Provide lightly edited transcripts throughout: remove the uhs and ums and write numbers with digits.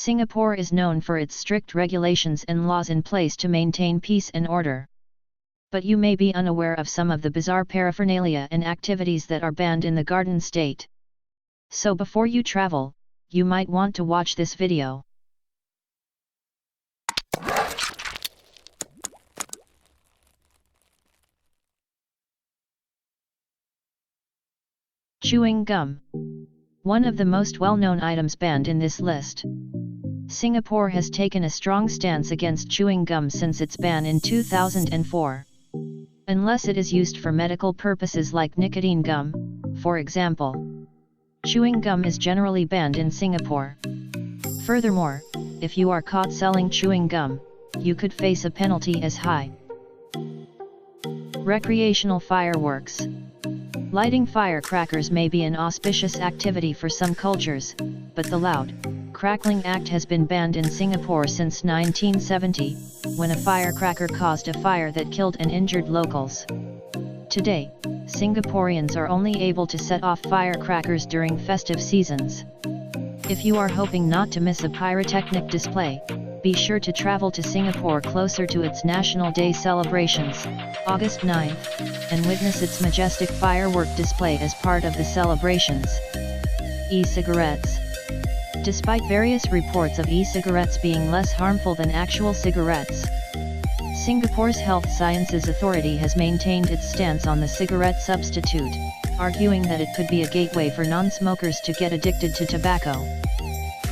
Singapore is known for its strict regulations and laws in place to maintain peace and order. But you may be unaware of some of the bizarre paraphernalia and activities that are banned in the Garden State. So before you travel, you might want to watch this video. Chewing gum. One of the most well-known items banned in this list. Singapore has taken a strong stance against chewing gum since its ban in 2004. Unless it is used for medical purposes like nicotine gum, for example. Chewing gum is generally banned in Singapore. Furthermore, if you are caught selling chewing gum, you could face a penalty as high. Recreational fireworks. Lighting firecrackers may be an auspicious activity for some cultures, but the loud, crackling act has been banned in Singapore since 1970, when a firecracker caused a fire that killed and injured locals. Today, Singaporeans are only able to set off firecrackers during festive seasons. If you are hoping not to miss a pyrotechnic display, be sure to travel to Singapore closer to its National Day celebrations, August 9th, and witness its majestic firework display as part of the celebrations. E-cigarettes. Despite various reports of e-cigarettes being less harmful than actual cigarettes, Singapore's Health Sciences Authority has maintained its stance on the cigarette substitute, arguing that it could be a gateway for non-smokers to get addicted to tobacco.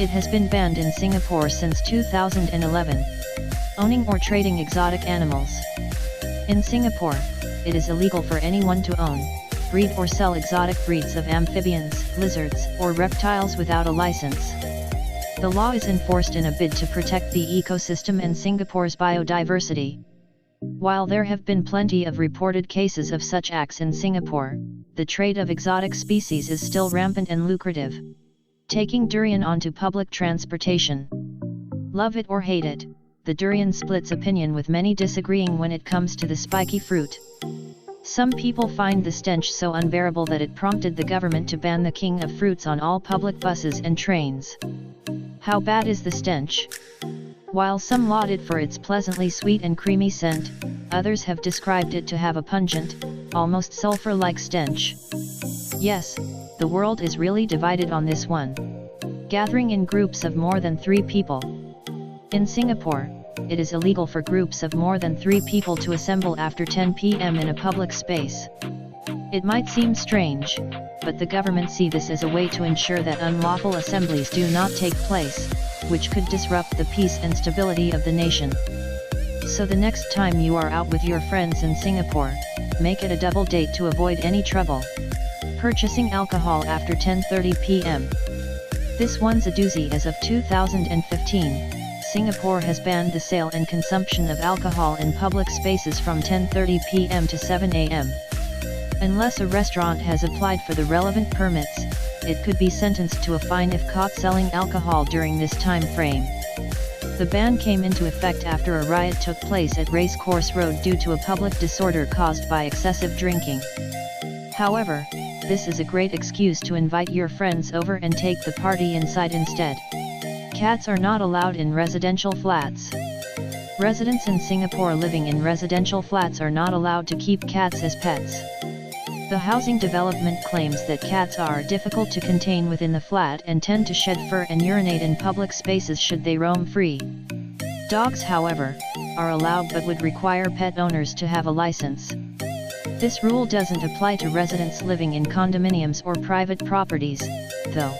It has been banned in Singapore since 2011. Owning or trading exotic animals. In Singapore, it is illegal for anyone to own, breed or sell exotic breeds of amphibians, lizards, or reptiles without a license. The law is enforced in a bid to protect the ecosystem and Singapore's biodiversity. While there have been plenty of reported cases of such acts in Singapore, the trade of exotic species is still rampant and lucrative. Taking durian onto public transportation. Love it or hate it, the durian splits opinion with many disagreeing when it comes to the spiky fruit. Some people find the stench so unbearable that it prompted the government to ban the king of fruits on all public buses and trains. How bad is the stench? While some laud it for its pleasantly sweet and creamy scent, others have described it to have a pungent, almost sulfur-like stench. Yes, the world is really divided on this one. Gathering in groups of more than 3 people. In Singapore, it is illegal for groups of more than 3 people to assemble after 10 p.m. in a public space. It might seem strange, but the government see this as a way to ensure that unlawful assemblies do not take place, which could disrupt the peace and stability of the nation. So the next time you are out with your friends in Singapore, make it a double date to avoid any trouble. Purchasing alcohol after 10:30 p.m. This one's a doozy. As of 2015, Singapore has banned the sale and consumption of alcohol in public spaces from 10:30 p.m. to 7 a.m. Unless a restaurant has applied for the relevant permits, it could be sentenced to a fine if caught selling alcohol during this time frame. The ban came into effect after a riot took place at Racecourse Road due to a public disorder caused by excessive drinking. However, this is a great excuse to invite your friends over and take the party inside instead. Cats are not allowed in residential flats. Residents in Singapore living in residential flats are not allowed to keep cats as pets. The housing development claims that cats are difficult to contain within the flat and tend to shed fur and urinate in public spaces should they roam free. Dogs, however, are allowed but would require pet owners to have a license. This rule doesn't apply to residents living in condominiums or private properties, though.